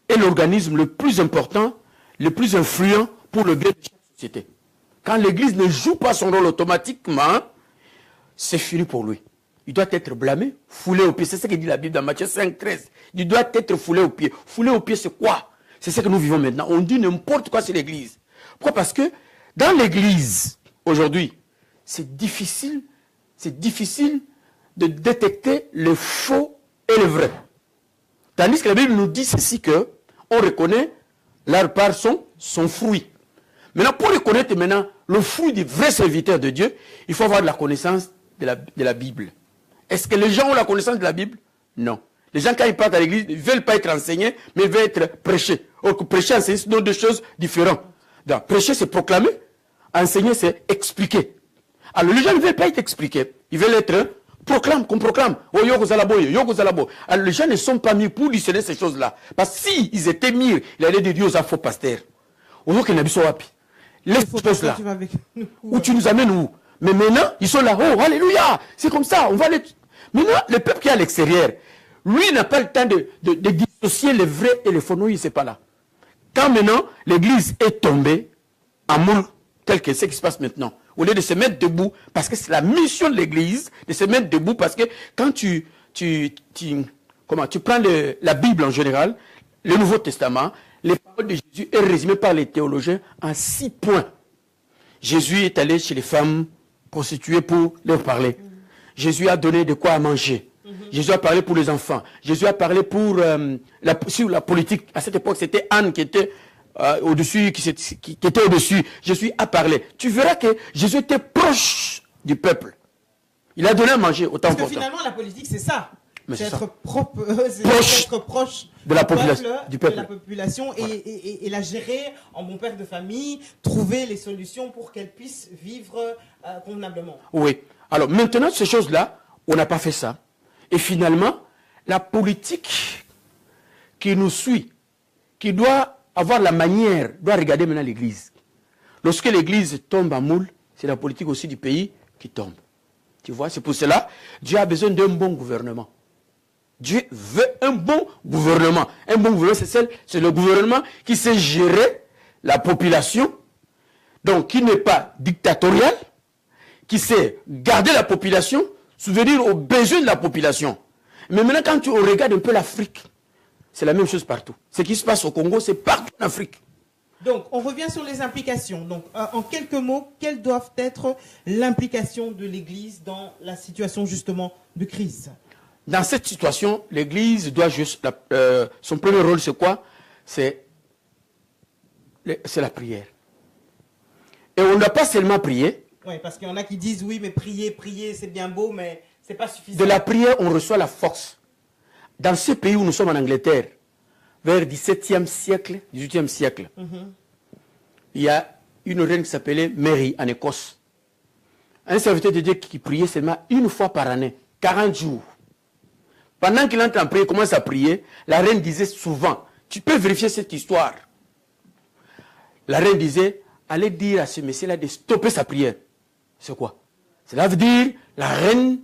est l'organisme le plus important, le plus influent pour le bien de chaque société. Quand l'Église ne joue pas son rôle automatiquement, c'est fini pour lui. Il doit être blâmé, foulé aux pieds. C'est ce que dit la Bible dans Matthieu 5, 13. Il doit être foulé aux pieds. Foulé aux pieds, c'est quoi? C'est ce que nous vivons maintenant. On dit n'importe quoi sur l'Église. Pourquoi? Parce que dans l'Église, aujourd'hui, c'est difficile de détecter le faux et le vrai. Tandis que la Bible nous dit ceci que on reconnaît leur part son fruit. Maintenant, pour reconnaître maintenant le fruit des vrais serviteurs de Dieu, il faut avoir de la connaissance de la Bible. Est-ce que les gens ont la connaissance de la Bible? Non. Les gens, quand ils partent à l'église, ils ne veulent pas être enseignés, mais ils veulent être prêchés. Or, prêcher et enseigner, ce sont deux choses différentes. Donc, prêcher, c'est proclamer. Enseigner, c'est expliquer. Alors, les gens ne veulent pas être expliqués. Ils veulent être qu'on proclame. Oh, yoko zalabo, yoko zalabo. Alors, les gens ne sont pas mis pour discerner ces choses-là. Parce que s'ils étaient mis, il allait dire aux faux pasteurs. Aux autres qui n'habitent pas. Les choses là. Où tu nous amènes où? Mais maintenant, ils sont là. Oh, alléluia. C'est comme ça. On va aller. Maintenant, le peuple qui est à l'extérieur, lui n'a pas le temps de dissocier le vrai et le faux. Non, il n'est pas là. Quand maintenant, l'église est tombée en moule, tel que ce qui se passe maintenant, au lieu de se mettre debout, parce que c'est la mission de l'église, de se mettre debout, parce que quand tu prends la Bible en général, le Nouveau Testament, les paroles de Jésus est résumé par les théologiens en 6 points. Jésus est allé chez les femmes prostituées pour leur parler. Jésus a donné de quoi à manger. Jésus a parlé pour les enfants. Jésus a parlé sur la politique. À cette époque, c'était Anne qui était au-dessus, qui était au-dessus. Jésus a parlé. Tu verras que Jésus était proche du peuple. Il a donné à manger autant Parce que finalement, la politique, c'est ça. C'est être proche de la population, et la gérer en bon père de famille, trouver les solutions pour qu'elle puisse vivre convenablement. Oui. Alors maintenant, ces choses-là, on n'a pas fait ça. Et finalement, la politique qui nous suit, qui doit avoir la manière, doit regarder maintenant l'Église. Lorsque l'Église tombe en moule, c'est la politique aussi du pays qui tombe. Tu vois, c'est pour cela, Dieu a besoin d'un bon gouvernement. Dieu veut un bon gouvernement. Un bon gouvernement, c'est le gouvernement qui sait gérer la population, donc qui n'est pas dictatorial, qui sait garder la population, souvenir aux besoins de la population. Mais maintenant, quand tu regardes un peu l'Afrique, c'est la même chose partout. Ce qui se passe au Congo, c'est partout en Afrique. Donc, on revient sur les implications. Donc, en quelques mots, quelles doivent être l'implication de l'Église dans la situation justement de crise? Dans cette situation, l'Église doit juste... son premier rôle, c'est quoi? C'est la prière. Et on ne doit pas seulement prier. Oui, parce qu'il y en a qui disent, oui, mais prier, c'est bien beau, mais ce n'est pas suffisant. De la prière, on reçoit la force. Dans ce pays où nous sommes en Angleterre, vers le XVIIe siècle, XVIIIe siècle, il y a une reine qui s'appelait Mary en Écosse. Un serviteur de Dieu qui priait seulement une fois par année, 40 jours. Pendant qu'il entre en prière, il commence à prier, la reine disait souvent, tu peux vérifier cette histoire. La reine disait, allez dire à ce monsieur-là de stopper sa prière. C'est quoi? Cela veut dire, la reine,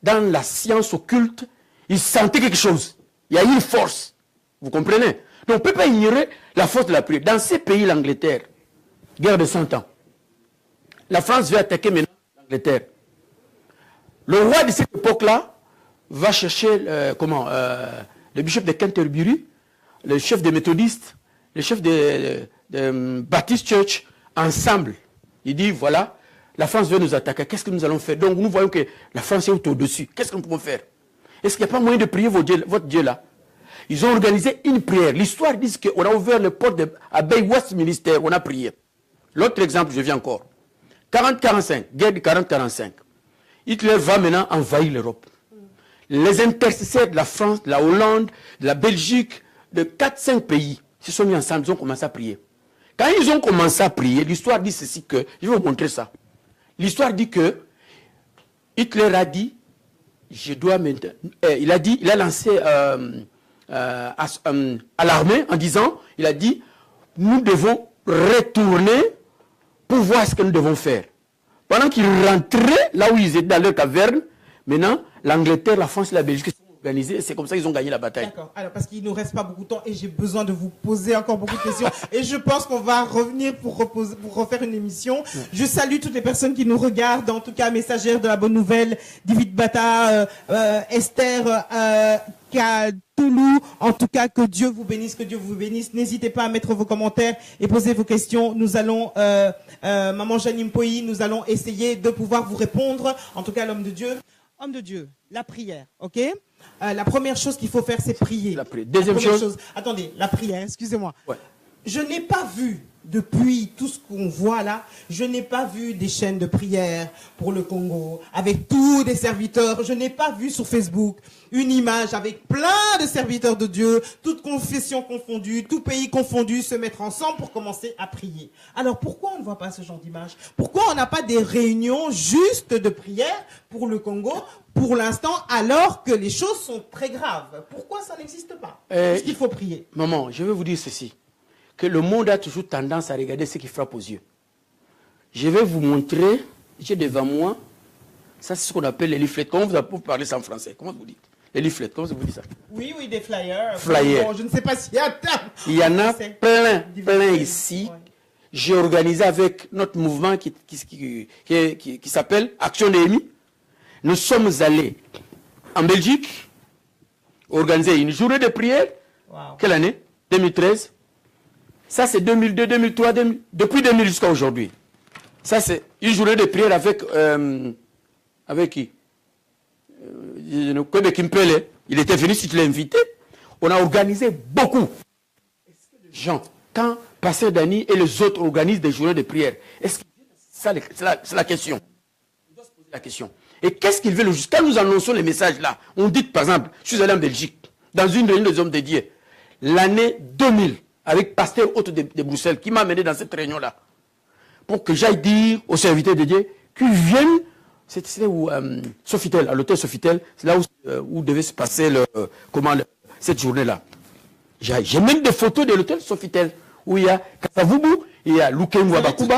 dans la science occulte, il sentait quelque chose. Il y a une force. Vous comprenez? Donc on ne peut pas ignorer la force de la prière. Dans ces pays, l'Angleterre, guerre de 100 ans, la France veut attaquer maintenant l'Angleterre. Le roi de cette époque-là va chercher le bishop de Canterbury, le chef des méthodistes, le chef de Baptist Church, ensemble. Il dit, voilà, la France veut nous attaquer. Qu'est-ce que nous allons faire? Donc nous voyons que la France est au-dessus. Qu'est-ce que nous pouvons faire? Est-ce qu'il n'y a pas moyen de prier votre Dieu là? Ils ont organisé une prière. L'histoire dit qu'on a ouvert le port à Bay Westminster, on a prié. L'autre exemple, je viens encore. 40-45, guerre de 40-45. Hitler va maintenant envahir l'Europe. Les intercesseurs de la France, de la Hollande, de la Belgique, de 4-5 pays se sont mis ensemble, ils ont commencé à prier. Quand ils ont commencé à prier, l'histoire dit ceci que, je vais vous montrer ça. L'histoire dit que Hitler a dit, je dois maintenant... il a lancé à l'armée en disant, il a dit, nous devons retourner pour voir ce que nous devons faire. Pendant qu'ils rentraient là où ils étaient dans leur caverne, maintenant, l'Angleterre, la France et la Belgique sont organisés. C'est comme ça qu'ils ont gagné la bataille. D'accord. Alors, parce qu'il ne nous reste pas beaucoup de temps et j'ai besoin de vous poser encore beaucoup de questions. Et je pense qu'on va revenir pour refaire une émission. Ouais. Je salue toutes les personnes qui nous regardent. En tout cas, messagère de la bonne nouvelle, David Bata, Esther, Toulou. En tout cas, que Dieu vous bénisse, que Dieu vous bénisse. N'hésitez pas à mettre vos commentaires et poser vos questions. Nous allons, Maman Janine Poyi, nous allons essayer de pouvoir vous répondre. En tout cas, l'homme de Dieu. Homme de Dieu, la prière, ok? La première chose qu'il faut faire, c'est prier. Deuxième chose. Attendez, la prière, excusez-moi. Ouais. Je n'ai pas vu, depuis tout ce qu'on voit là, je n'ai pas vu des chaînes de prière pour le Congo, avec tous des serviteurs. Je n'ai pas vu sur Facebook une image avec plein de serviteurs de Dieu, toutes confessions confondues, tout pays confondu, se mettre ensemble pour commencer à prier. Alors pourquoi on ne voit pas ce genre d'image? Pourquoi on n'a pas des réunions justes de prière pour le Congo pour l'instant, alors que les choses sont très graves? Pourquoi ça n'existe pas? Est-ce qu'il faut prier? Maman, je vais vous dire ceci, que le monde a toujours tendance à regarder ce qui frappe aux yeux. Je vais vous montrer, j'ai devant moi, ça c'est ce qu'on appelle les leaflets. Comment vous parlez ça en français? Comment vous dites? Les leaflets, comment vous dites ça? Oui, des flyers. Flyers. Bon, je ne sais pas s'il y a un terme. Il y en a plein ici. Ouais. J'ai organisé avec notre mouvement qui s'appelle Action Néhémie. Nous sommes allés en Belgique organiser une journée de prière. Wow. Quelle année? 2013. Ça, c'est 2002, 2003, depuis 2000 jusqu'à aujourd'hui. Ça, c'est une journée de prière avec qui? Kimpele. Il était venu si tu l'as invité. On a organisé beaucoup de gens. Quand Pasteur Dani et les autres organisent des journées de prière, est-ce que c'est la question? On doit se poser la question. Et qu'est-ce qu'ils veulent juste? Quand nous annonçons les messages là, on dit par exemple, je suis allé en Belgique, dans une réunion des hommes dédiés, l'année 2000, avec Pasteur Haute de Bruxelles, qui m'a amené dans cette réunion-là, pour que j'aille dire aux serviteurs dédiés qu'ils viennent, c'était où Sofitel, à l'hôtel Sofitel, c'est là où devait se passer cette journée-là. J'ai même des photos de l'hôtel Sofitel, où il y a Kasavubu, il y a Lukem Wabakuba.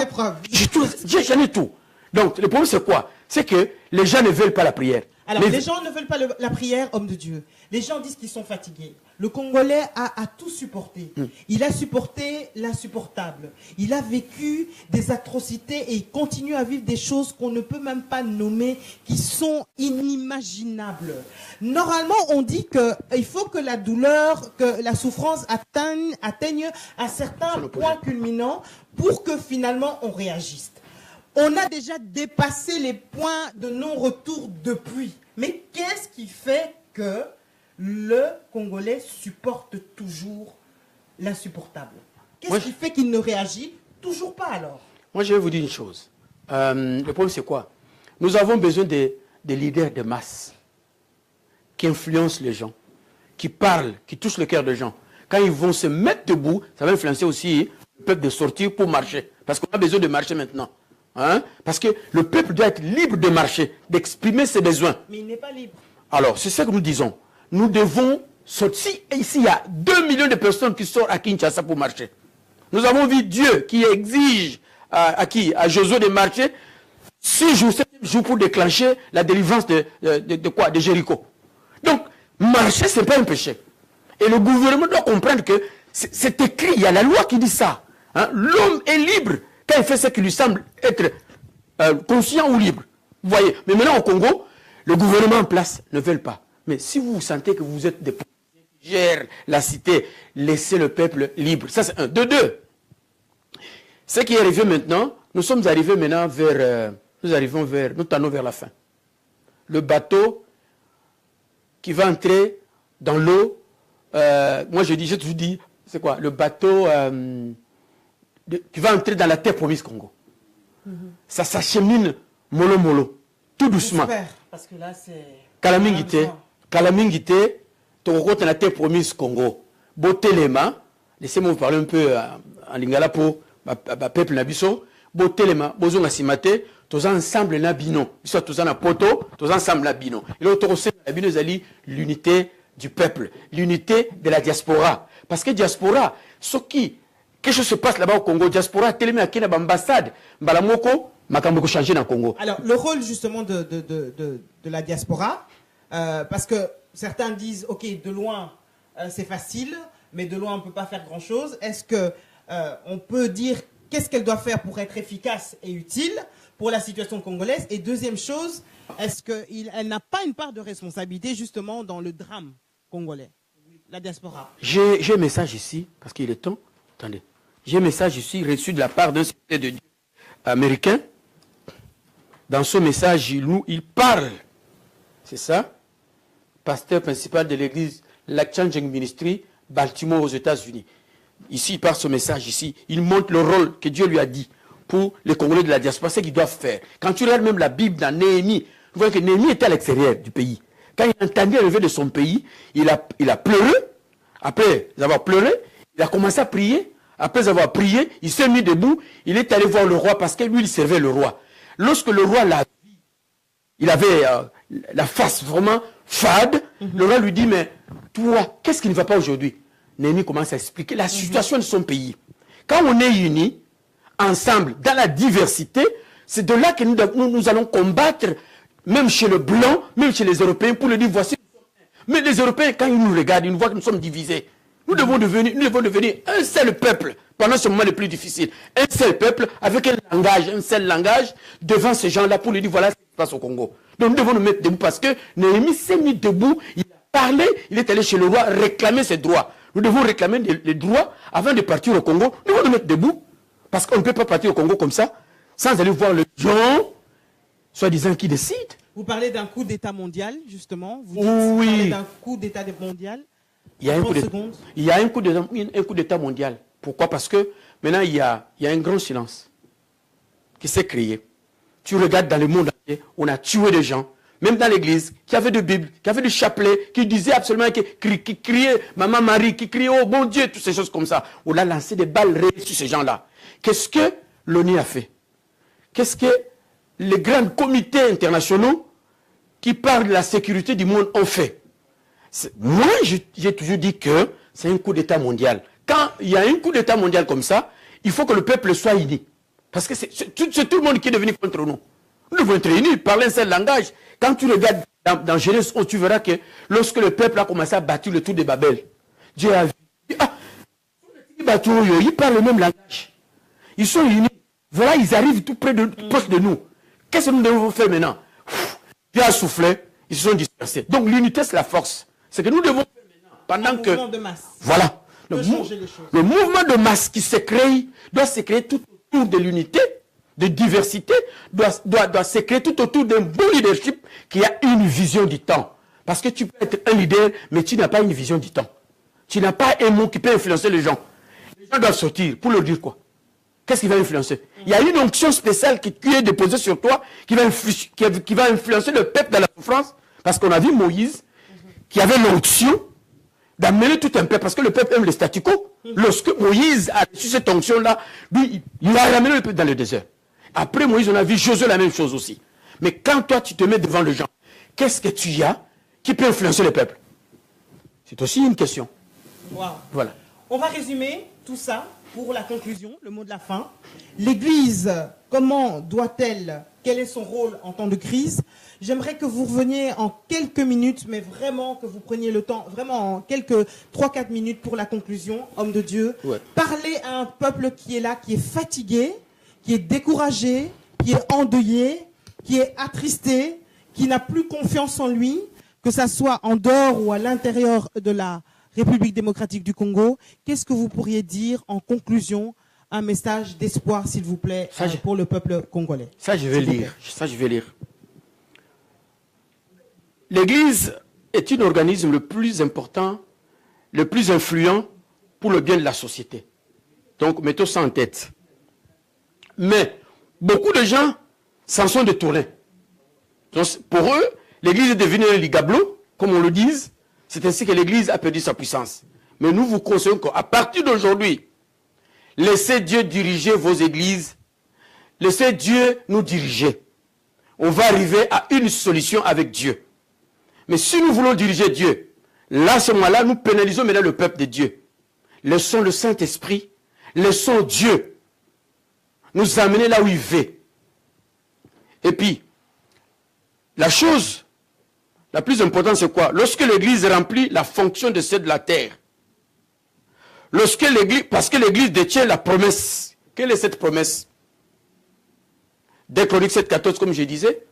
J'en ai tout. Donc, le problème, c'est quoi? C'est que les gens ne veulent pas la prière. Alors, les gens ne veulent pas la prière, homme de Dieu. Les gens disent qu'ils sont fatigués. Le Congolais a tout supporté. Il a supporté l'insupportable. Il a vécu des atrocités et il continue à vivre des choses qu'on ne peut même pas nommer, qui sont inimaginables. Normalement, on dit qu'il faut que la douleur, que la souffrance atteigne un certain point culminant pour que finalement on réagisse. On a déjà dépassé les points de non-retour depuis. Mais qu'est-ce qui fait que le Congolais supporte toujours l'insupportable? Qu'est-ce qui fait qu'il ne réagit toujours pas alors? Moi, je vais vous dire une chose. Le problème, c'est quoi? Nous avons besoin des leaders de masse qui influencent les gens, qui parlent, qui touchent le cœur des gens. Quand ils vont se mettre debout, ça va influencer aussi le peuple de sortir pour marcher. Parce qu'on a besoin de marcher maintenant. Hein? Parce que le peuple doit être libre de marcher, d'exprimer ses besoins. Mais il n'est pas libre. Alors, c'est ça que nous disons. Nous devons sortir. Ici, il y a 2 millions de personnes qui sortent à Kinshasa pour marcher. Nous avons vu Dieu qui exige à Josué de marcher 6 jours, 7 jours pour déclencher la délivrance de quoi? De Jéricho. Donc, marcher, ce n'est pas un péché. Et le gouvernement doit comprendre que c'est écrit, il y a la loi qui dit ça. Hein? L'homme est libre quand il fait ce qui lui semble être conscient ou libre. Vous voyez. Mais maintenant au Congo, le gouvernement en place ne veut pas. Mais si vous sentez que vous êtes des policiers qui gèrent la cité, laissez le peuple libre. Ça c'est un. De deux. Ce qui est arrivé maintenant, nous sommes arrivés maintenant vers... nous tendons vers la fin. Le bateau qui va entrer dans l'eau, moi j'ai toujours dit, c'est quoi? Le bateau... qui va entrer dans la terre promise Congo. Ça s'achemine mollo, tout doucement. J'espère, parce que là c'est... Kalamingite, Toko dans la terre promise Congo. Botelema, laissez-moi vous parler un peu en lingala pour peuple nabiso. Botelema, bozonga simate, tous ensemble na bino, soit tous en poto, tous ensemble na bino. Et l'autre aussi na bino zali l'unité du peuple, l'unité de la diaspora. Parce que diaspora, ce qui quelque chose se passe là-bas au Congo, diaspora tellement à Kenya ambassade, balamoko makambo changer dans le Congo. Alors le rôle justement de la diaspora, parce que certains disent ok de loin c'est facile, mais de loin on ne peut pas faire grand-chose. Est-ce que on peut dire qu'est-ce qu'elle doit faire pour être efficace et utile pour la situation congolaise? Et deuxième chose, est-ce qu'elle n'a pas une part de responsabilité justement dans le drame congolais, la diaspora? J'ai un message ici, parce qu'il est temps. Attendez. J'ai un message ici reçu de la part d'un secrétaire de Dieu américain. Dans ce message, il parle. C'est ça? Pasteur principal de l'église Life Changing Ministry, Baltimore aux États-Unis. Ici, par ce message ici, il montre le rôle que Dieu lui a dit pour les Congolais de la diaspora, ce qu'ils doivent faire. Quand tu regardes même la Bible dans Néhémie, tu vois que Néhémie était à l'extérieur du pays. Quand il entendait lever de son pays, il a pleuré. Après avoir pleuré, il a commencé à prier. Après avoir prié, il s'est mis debout. Il est allé voir le roi parce que lui, il servait le roi. Lorsque le roi l'a vu, il avait la face vraiment fade. Le roi lui dit, mais toi, qu'est-ce qui ne va pas aujourd'hui? Néhémie commence à expliquer la situation de son pays. Quand on est unis, ensemble, dans la diversité, c'est de là que nous allons combattre, même chez le blanc, même chez les Européens, pour le dire, voici. Mais les Européens, quand ils nous regardent, ils nous voient que nous sommes divisés. Nous devons devenir un seul peuple pendant ce moment le plus difficile. Un seul peuple avec un seul langage devant ces gens-là pour lui dire voilà ce qui se passe au Congo. Donc nous devons nous mettre debout parce que Néhémie s'est mis debout, il a parlé, il est allé chez le roi réclamer ses droits. Nous devons réclamer les droits avant de partir au Congo. Nous devons nous mettre debout parce qu'on ne peut pas partir au Congo comme ça sans aller voir les gens, soi-disant, qui décident. Vous parlez d'un coup d'État mondial, justement. Vous parlez d'un coup d'État mondial. Il y a un coup d'État mondial. Pourquoi? Parce que maintenant, il y a un grand silence qui s'est créé. Tu regardes dans le monde entier, on a tué des gens, même dans l'église, qui avaient de Bible, qui avaient du chapelet, qui disaient absolument, qui criaient Maman Marie, qui criaient Oh mon Dieu, toutes ces choses comme ça. On a lancé des balles réelles sur ces gens-là. Qu'est-ce que l'ONU a fait? Qu'est-ce que les grands comités internationaux qui parlent de la sécurité du monde ont fait? Moi, j'ai toujours dit que c'est un coup d'État mondial. Quand il y a un coup d'État mondial comme ça, il faut que le peuple soit uni. Parce que c'est tout le monde qui est devenu contre nous. Nous devons être unis, parler un seul langage. Quand tu regardes dans Genèse, tu verras que lorsque le peuple a commencé à bâtir le tour de Babel, Dieu a vu, ils parlent le même langage. Ils sont unis. Voilà, ils arrivent tout proche de nous. Qu'est-ce que nous devons faire maintenant? Dieu a soufflé, ils se sont dispersés. Donc l'unité, c'est la force. C'est que nous devons faire maintenant, pendant que... mouvement de masse. Voilà. Le mouvement de masse qui se crée, doit se créer tout autour de l'unité, de diversité, doit se créer tout autour d'un bon leadership qui a une vision du temps. Parce que tu peux être un leader, mais tu n'as pas une vision du temps. Tu n'as pas un mot qui peut influencer les gens. Les gens doivent sortir pour leur dire quoi? Qu'est-ce qui va influencer? Il y a une onction spéciale qui est déposée sur toi, qui va influencer le peuple dans la souffrance. Parce qu'on a vu Moïse, qui avait l'onction d'amener tout un peuple, parce que le peuple aime le statu quo. Lorsque Moïse a reçu cette onction-là, lui, il a ramené le peuple dans le désert. Après Moïse, on a vu Josué la même chose aussi. Mais quand toi, tu te mets devant les gens, qu'est-ce que tu as qui peut influencer le peuple? C'est aussi une question. Wow. Voilà. On va résumer tout ça pour la conclusion, le mot de la fin. L'Église, comment doit-elle, quel est son rôle en temps de crise? J'aimerais que vous reveniez en quelques minutes, mais vraiment que vous preniez le temps, vraiment en quelques 3-4 minutes pour la conclusion, homme de Dieu. Ouais. Parlez à un peuple qui est là, qui est fatigué, qui est découragé, qui est endeuillé, qui est attristé, qui n'a plus confiance en lui, que ça soit en dehors ou à l'intérieur de la République démocratique du Congo. Qu'est-ce que vous pourriez dire en conclusion, un message d'espoir, s'il vous plaît, pour le peuple congolais? Ça, je vais lire. L'Église est un organisme le plus important, le plus influent pour le bien de la société. Donc, mettons ça en tête. Mais, beaucoup de gens s'en sont détournés. Donc, pour eux, l'Église est devenue un ligablo, comme on le dit. C'est ainsi que l'Église a perdu sa puissance. Mais nous vous conseillons qu'à partir d'aujourd'hui, laissez Dieu diriger vos églises. Laissez Dieu nous diriger. on va arriver à une solution avec Dieu. Mais si nous voulons diriger Dieu, là, à ce moment-là, nous pénalisons maintenant le peuple de Dieu. Laissons le Saint-Esprit, laissons Dieu nous amener là où il veut. Et puis, la chose la plus importante, c'est quoi? Lorsque l'Église remplit la fonction de celle de la terre, lorsque l'Église, parce que l'Église détient la promesse. Quelle est cette promesse? Dès Chroniques 7,14, comme je disais,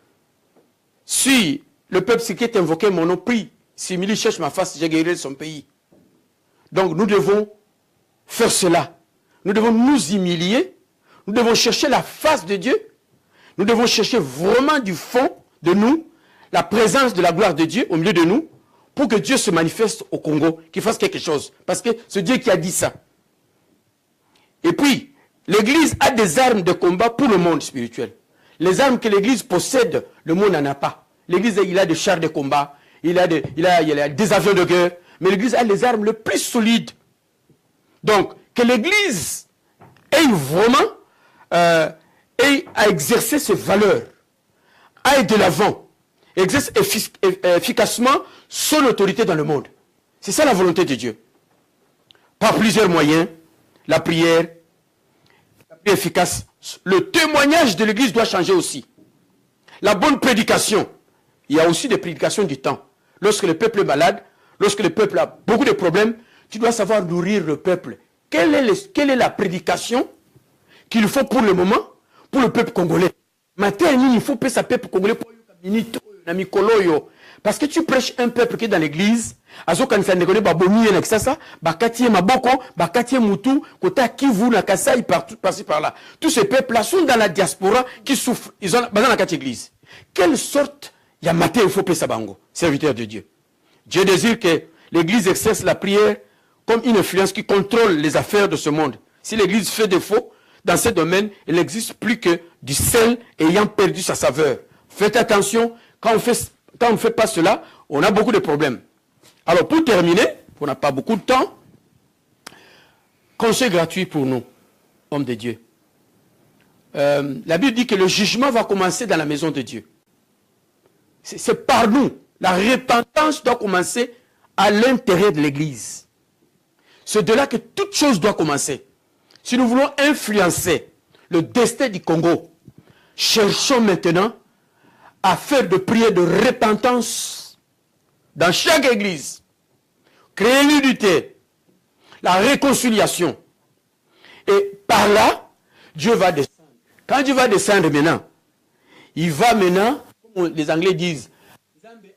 si le peuple qui est invoqué mon nom prie, si Mili cherche ma face, j'ai guéri son pays. Donc nous devons faire cela. Nous devons nous humilier. Nous devons chercher la face de Dieu. Nous devons chercher vraiment du fond de nous la présence de la gloire de Dieu au milieu de nous pour que Dieu se manifeste au Congo, qu'il fasse quelque chose. Parce que c'est Dieu qui a dit ça. Et puis, l'Église a des armes de combat pour le monde spirituel. Les armes que l'Église possède, le monde n'en a pas. L'Église, il a des chars de combat, il a des avions de guerre, mais l'Église a les armes les plus solides. Donc, que l'Église ait vraiment ait à exercer ses valeurs, aille de l'avant, exerce efficacement son autorité dans le monde. C'est ça la volonté de Dieu. Par plusieurs moyens, la prière efficace. Le témoignage de l'Église doit changer aussi. La bonne prédication. Il y a aussi des prédications du temps. Lorsque le peuple est malade, lorsque le peuple a beaucoup de problèmes, tu dois savoir nourrir le peuple. Quelle est la prédication qu'il faut pour le moment, pour le peuple congolais? Maintenant, il faut que ça peuple congolais pour parce que tu prêches un peuple qui est dans l'église, tous ces peuples-là sont dans la diaspora qui souffrent. Ils sont dans la église. Quelle sorte il y a matin, il faut payer Sabango, serviteur de Dieu. Dieu désire que l'église exerce la prière comme une influence qui contrôle les affaires de ce monde. Si l'église fait défaut dans ce domaine, il n'existe plus que du sel ayant perdu sa saveur. Faites attention, quand on ne fait pas cela, on a beaucoup de problèmes. Alors pour terminer, on n'a pas beaucoup de temps, conseil gratuit pour nous, hommes de Dieu. La Bible dit que le jugement va commencer dans la maison de Dieu. C'est par nous. La repentance doit commencer à l'intérieur de l'église. C'est de là que toute chose doit commencer. Si nous voulons influencer le destin du Congo, cherchons maintenant à faire de prières de repentance dans chaque église. Créer l'unité, la réconciliation. Et par là, Dieu va descendre. Quand Dieu va descendre maintenant, il va maintenant, comme les Anglais disent,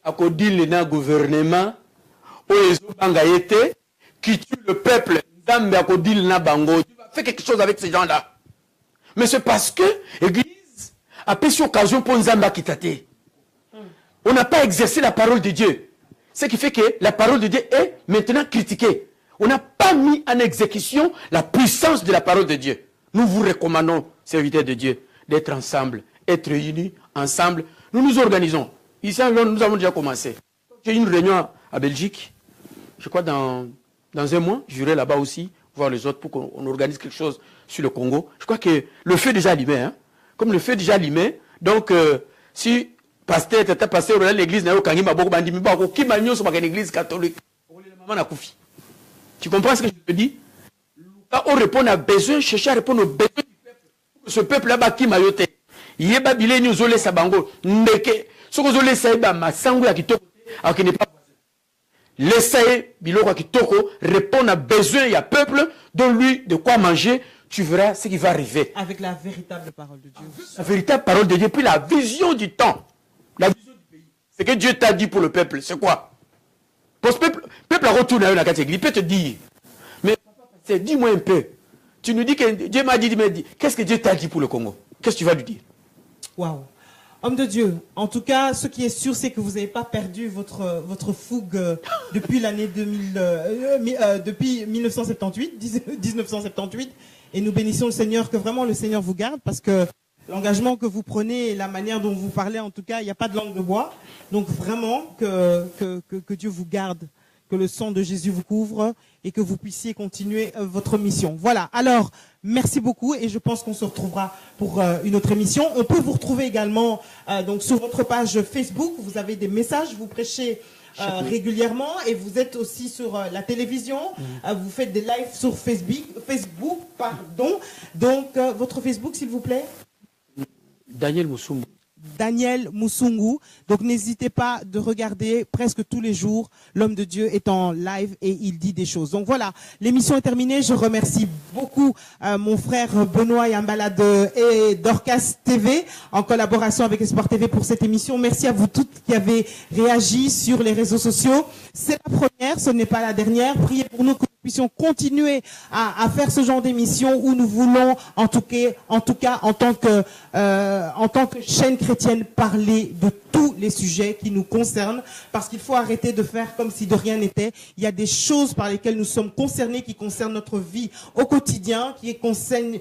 le gouvernement, qui tue le peuple, Dieu va faire quelque chose avec ces gens-là. Mais c'est parce que l'Église a pris cette occasion pour Nzamba Kitate. On n'a pas exercé la parole de Dieu. Ce qui fait que la parole de Dieu est maintenant critiquée. On n'a pas mis en exécution la puissance de la parole de Dieu. Nous vous recommandons, serviteurs de Dieu, d'être ensemble, être unis, ensemble. Nous nous organisons. Ici, nous avons déjà commencé. J'ai une réunion à Belgique. Je crois dans un mois, j'irai là-bas aussi, voir les autres pour qu'on organise quelque chose sur le Congo. Je crois que le feu est déjà allumé. Hein? Comme le feu est déjà allumé, donc si pasteur, pasteur, l'église n'a pas l'église catholique. Tu comprends ce que je te dis? Quand on répond à besoin, chercher à répondre aux besoins du peuple. Ce peuple là-bas qui m'a yoté. Il y a babilé nous olé sabango. Ndeke. Ce que olé saïba ma sangu à kitoko. Alors qu'il n'est pas laissez biloko à kitoko répondre à besoin, il y a peuple, donne-lui de quoi manger. Tu verras ce qui va arriver. Avec la véritable parole de Dieu. La véritable parole de Dieu, puis la vision du temps. La vision du pays. Ce que Dieu t'a dit pour le peuple, c'est quoi? Pour ce peuple a retourné à la catégorie. Il peut te dire, mais dis-moi un peu. Tu nous dis que Dieu m'a dit, qu'est-ce que Dieu t'a dit pour le Congo? Qu'est-ce que tu vas lui dire? Waouh. Homme de Dieu, en tout cas, ce qui est sûr, c'est que vous n'avez pas perdu votre fougue depuis l'année 2000, depuis 1978. Et nous bénissons le Seigneur, que vraiment le Seigneur vous garde, parce que l'engagement que vous prenez et la manière dont vous parlez, en tout cas, il n'y a pas de langue de bois. Donc vraiment, que Dieu vous garde, que le sang de Jésus vous couvre et que vous puissiez continuer votre mission. Voilà, alors merci beaucoup et je pense qu'on se retrouvera pour une autre émission. On peut vous retrouver également donc sur votre page Facebook, vous avez des messages, vous prêchez régulièrement et vous êtes aussi sur la télévision, vous faites des lives sur Facebook, pardon. Donc votre Facebook s'il vous plaît. Daniel Moussoumou. Daniel Moussoungou. Donc n'hésitez pas de regarder presque tous les jours. L'homme de Dieu est en live et il dit des choses. Donc voilà, l'émission est terminée. Je remercie beaucoup mon frère Benoît Yambalade et Dorcas TV en collaboration avec Espoir TV pour cette émission. Merci à vous toutes qui avez réagi sur les réseaux sociaux. C'est la première, ce n'est pas la dernière. Priez pour nous que nous puissions continuer à faire ce genre d'émission où nous voulons, en tout cas, en tant que chaîne chrétienne, parler de tous les sujets qui nous concernent, parce qu'il faut arrêter de faire comme si de rien n'était. Il y a des choses par lesquelles nous sommes concernés, qui concernent notre vie au quotidien, qui concernent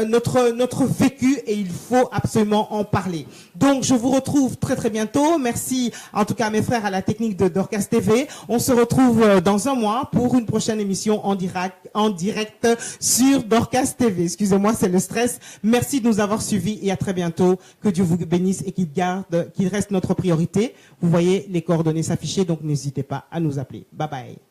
notre vécu, et il faut absolument en parler. Donc, je vous retrouve très très bientôt. Merci en tout cas à mes frères à la technique de Dorcas TV. On se retrouve dans un mois pour une prochaine émission en direct sur Dorcas TV. Excusez-moi, c'est le stress. Merci de nous avoir suivis et à très bientôt. Que Dieu vous bénisse et qu'il reste notre priorité. Vous voyez les coordonnées s'afficher, donc n'hésitez pas à nous appeler. Bye bye.